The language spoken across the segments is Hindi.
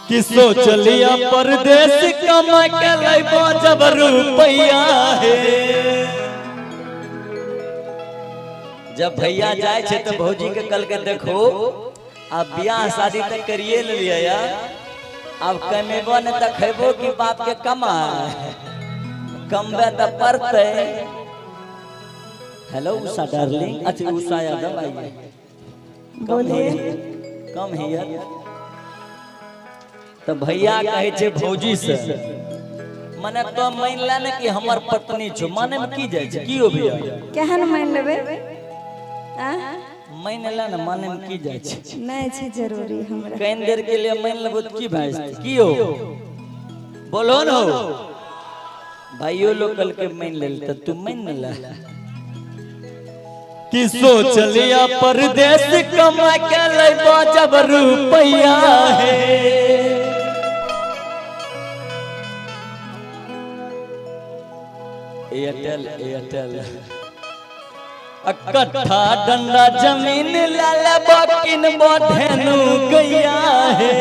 कि सोचलिया परदेश कमा के लइबो जब रुपया है। जब भैया जाए छे तो भौजी के कल के देखो अब ब्याह शादी तक करिए लिया यार। अब कमेबो न त खेबो कि बाप के कमा कमबे त पड़ते। Hello Usha darling. अच्छा उषा यादव आई बोलिए कम है यार। तो भैया कहे छे भौजी से मने तो मान ले न कि हमर पत्नी छो माने में की जाय छे की हो भैया केहन मान लेबे आ मान ले न माने में की जाय छे नहीं छे जरूरी हमरा कहीं देर के लिए मान लेबो त की भाई की हो बोलो न हो भाइयों लोकल के मान ले त तू मान ले कि सोच लिया परदेश कमा के लइबो जब रुपया है। एयरटेल एयरटेल अकट्ठा डंडा जमीन ले लेबो किनबो धेनु गैया है।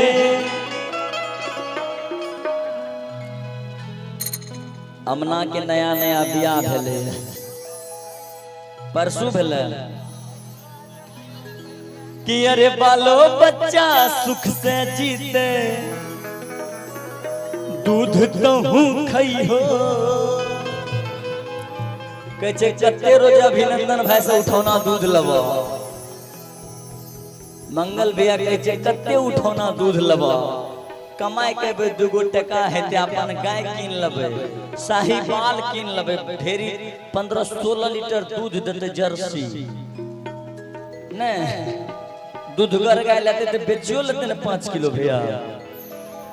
अमना के नया नया बियाह भेले परसों भेले कि अरे बालो बच्चा सुख से जीते दूध कहूँ खइहो। कहे कते रोज अभिनंदन भाई से उठौना दूध लबो। मंगल भैया कहे कते उठौना दूध लबो कमाई के दूगो टका हेते अपन गाय कीन लबे साहिवाल कीन लबे ढेरी 15-16 लीटर दूध देते जर्सी ने दूधगर गाय लेते तो बेचियो लेते न 5 किलो भैया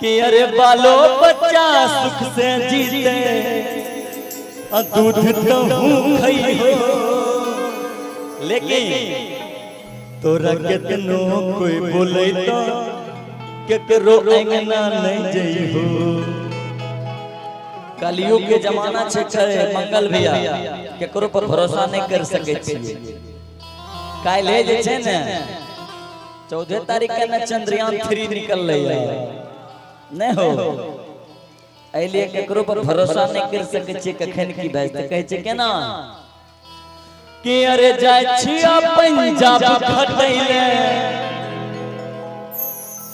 कि अरे बालो बच्चा सुख से जीते दूध कहूँ खइहो। लेकिन तोरा कितनो कोई बोले तो केकरो अंगना नहीं जइहो। कलियुग के जमाना छे मंगल भैया केकरो पर भरोसा नहीं कर सके छिए। काल्हे जे छे ने 14 तारीख के न चंद्रयान 3 निकल लई नहीं हो एलिए केकरो पर भरोसा नहीं कर सके छिए कखन की बात कहे छे केना कि अरे जाय छिया पंजाब खटैले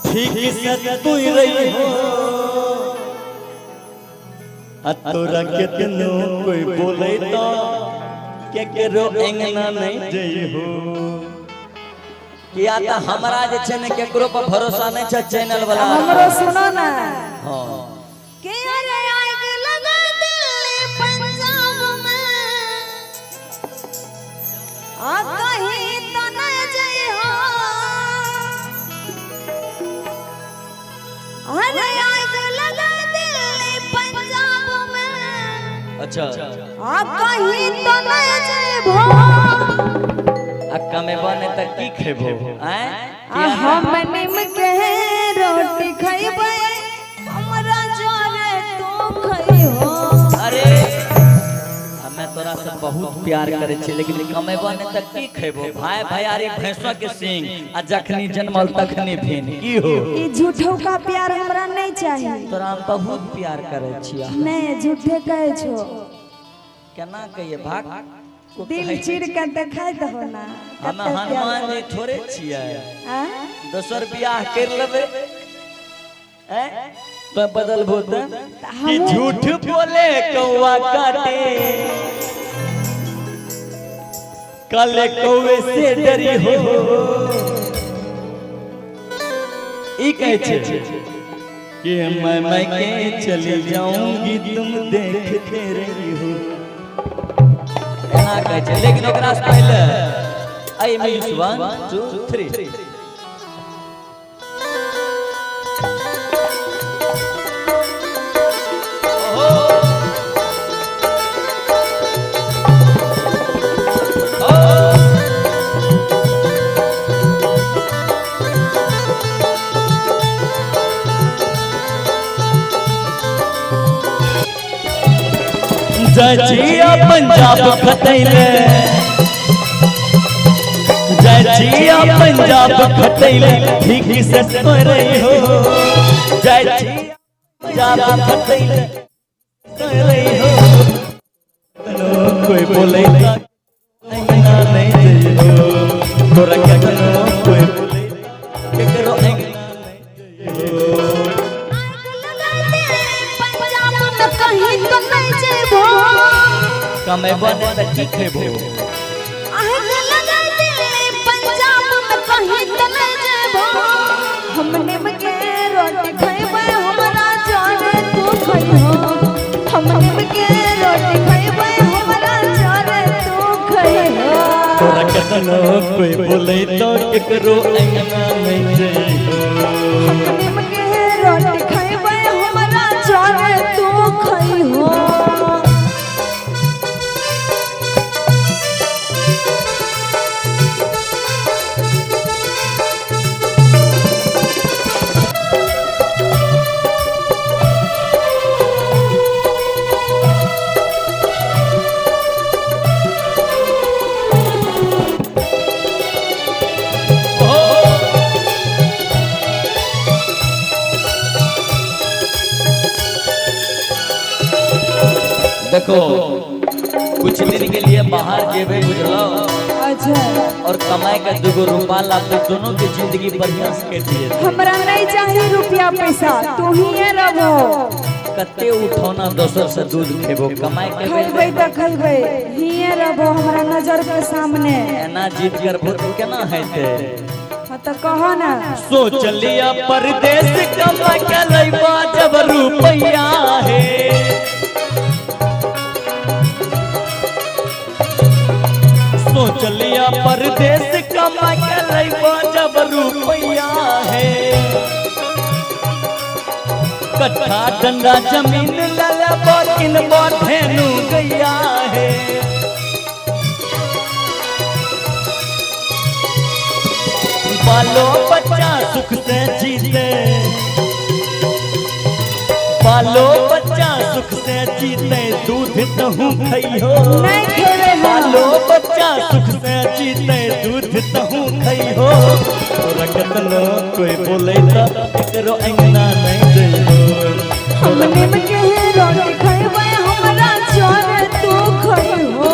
ठीक से तू रही हो तोरा कितनो कोई बोले तो केकरो अंगना नहीं जइहो। किया त हमरा जे छै ने केकरो पर भरोसा नहीं छै चैनल वाला हमरो सुनो ना हां के अरे आग लगा दिल्ली पंजाब में आ कहीं तो न जई हो। अरे आग लगा दिल्ली पंजाब में अच्छा आ कहीं तो न जइबो। अक्का में बने त की खेबो हैं हम निम के रोटी खइबे हमरा जोरे तू खइहो। अरे हमें तोरा से बहुत प्यार करे छी लेकिन कमेबो ने त की खेबो भाई भैयारी भैंसवा के सिंग आ जखनी जन्मल तखनी फेन की हो। ई झूठो का प्यार हमरा नहीं चाहिए। तोरा हम बहुत प्यार करे छिया नहीं झूठे कहे छो केना कहिए भाग दिल चीर के देखाई दहो ना। हम हनुमान जी थोड़े छिए आ दोसर बियाह कर लेबे हैं तो बदल बोत कि झूठ बोले कौवा काटे काले कौवे से डरी हो। ई कहे छे कि मैं के चली जाऊंगी तुम देखते रही हो एना कहे छे। लेकिन ओकरा से पहले आई मीन्स 1 2 3 जजिया पंजाब खतैले जजिया पंजाब खतैले ठीक से तो रही हो। पंजाब खटैल करे हो कोई बोले अंगना नहीं जइयो तोरा केकरो कोई बोले केकरो अंगना नहीं जइयो पंजाब में कहीं तो नहीं जेबो कमे बने त की खेबो आग लगा दे पंजाब में कहीं तो नहीं जेबो हमने के रोटी खइबे हमरा जाने तू खइहो हमने के रोटी खइबे हमरा जाने तू खइहो तोरा केतनो कोई बोले तो केकरो अंगना नहीं जइयो हमने के रोटी खइबे हमरा जाने तू खइहो देखो कुछ दिन के लिए बाहर जेबे बुझलो अच्छा और कमाए का दुगो रुपया ला तो दोनों की जिंदगी बढ़िया से कटिए हमरा नहीं चाहिए रुपया पैसा तू ही रहो कते उठौना दोसर से दूध खेबो कमाए के खइबै त खइबै हिये रहो हमरा नजर के सामने एना जीत कर भूत केना हेते हाँ तो कहो ना सोच लिया परदेश कमा के लइबा जब रुपया है सोच लिया परदेश कमा के लइबा जब रुपया है कट्ठा डंडा जमीन ललबा किनबा धेनु गैया है बालो बच्चा सुख से जीते बालो बच्चा सुख से जीते दूध तहु खइहो नहीं खेवे बालो बच्चा सुख से जीते दूध तहु खइहो तोरा केतनो कोई बोले त केकरो अंगना नहीं जइहो हमने में के रोटी खइबै हमरा जाने तू खइहो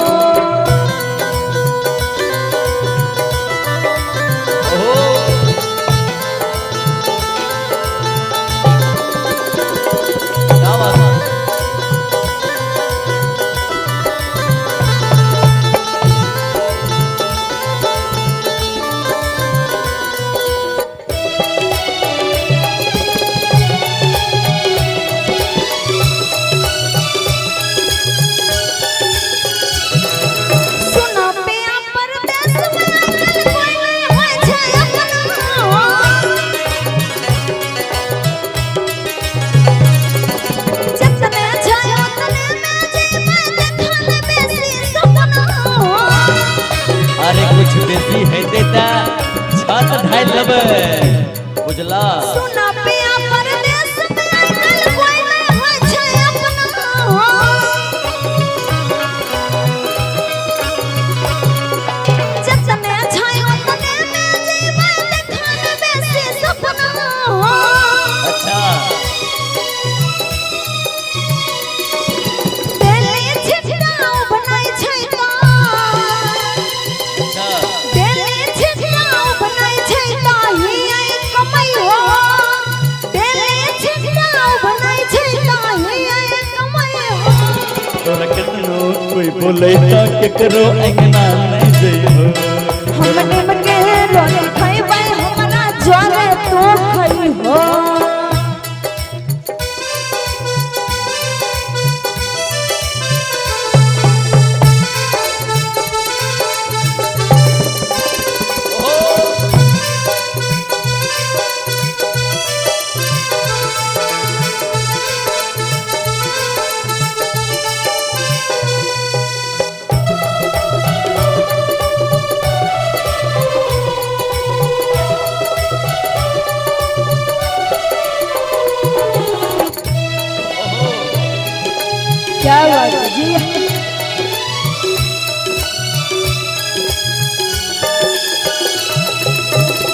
बेसी हेते त छत ढाल लेबे बुझला सुना पिया परदेश में आइकल कोई नहीं होय छै अपना जतने छै ओतने में जीवन देखन बेसी सपना अच्छा दिल्ली छिटकाओ बनाई छै तो अच्छा दिल्ली छिटकाओ बनाई छै तो ही आई कमाई हो दिल्ली छिटकाओ बनाई छै तो ही आई कमाई हो तोरा केतनो कोई बोले त केकरो अंगना नहीं जइहो हमने में के रोटी खइबै हमरा जाने तू खइहो क्या बात है जी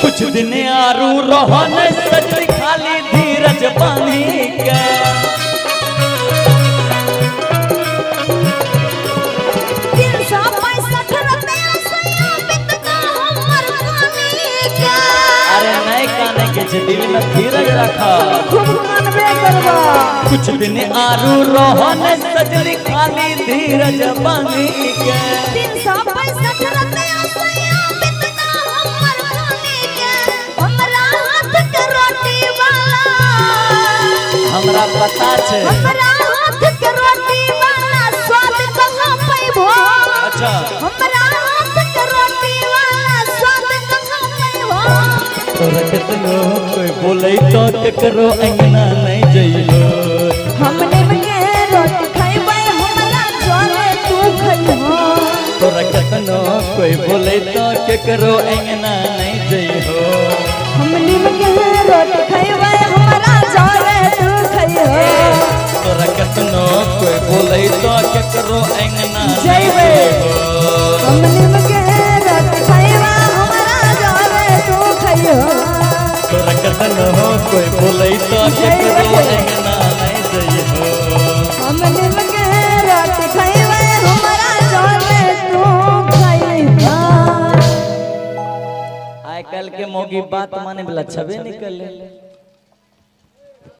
कुछ दिन आरू रहन सजली खाली धीरज बांधी के दिल में धीरज रखा खूब मानबे करबा कुछ दिन आरू रोहन सजनी खाली धीरज बनी के 365 रुपया सैया बितना हमर खाने के हमरा हाथ के रोटी वाला हमरा पता छे हमरा हाथ के रोटी वाला स्वाद कहाँ पैबो अच्छा हमरा हाथ के रोटी वाला स्वाद कहाँ पैबो तोरा केतनो कोई बोलै तो केकरो अंगना नहीं जइयो हमने के रोटी खइबै हमरा जोरे तू खइहो तोरा केतनो कोई बोलै तो केकरो अंगना नहीं जइयो हमने के रोटी खइबै हमरा जोरे तू खइहो तोरा केतनो कोई बोलै तो केकरो अंगना नहीं जइबे जइयो हमने के रोटी खइबै हमरा जोरे तू खइहो तोरा केतनो कोई बोलै तो केकरो अंगना नहीं जइयो हमने के रोटी खइबै हमरा जोरे तू खइहो आइ काल के मौगी बात माने वाला छबे नहीं करले